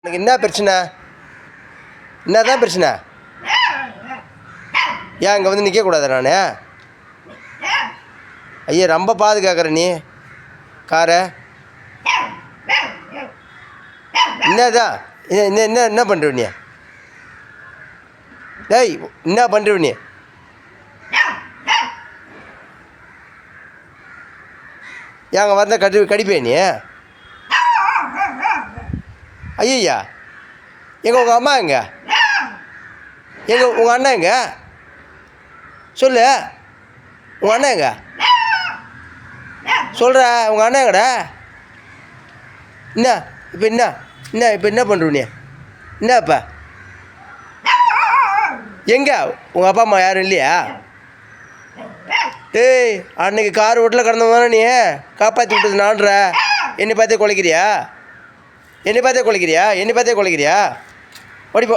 எனக்கு என்ன பிரச்சனை? என்ன தான் பிரச்சனை? ஏன் இங்கே வந்து நிற்கக்கூடாது? நான் ஐயா ரொம்ப பாதுகாக்கிறேன் நீ காரை. என்னதான் என்ன என்ன என்ன பண்ணுற நீ? டேய் என்ன பண்ணுற நீ? ஏங்க வந்தால் கடிப்பே நீ? ஐயா எங்கே உங்கள் அம்மா எங்க? எங்கே உங்கள் அண்ணன் எங்க? சொல்லு, உங்கள் அண்ணன் எங்க? சொல்கிற உங்கள் அண்ணன் எங்கடா? என்ன இப்போ என்ன பண்ணுற நீ? என்ன இப்போ எங்கே உங்கள் அப்பா அம்மா யாரும் இல்லையா? டேய் அன்னைக்கு கார் வீட்டில் கிடந்தவங்க நீ காப்பாற்றி விட்டது நான்ற. என்னை பார்த்தே குலைக்கிறியா? என்னை பார்த்தே குலைக்கிறியா? ஓடிப்போ.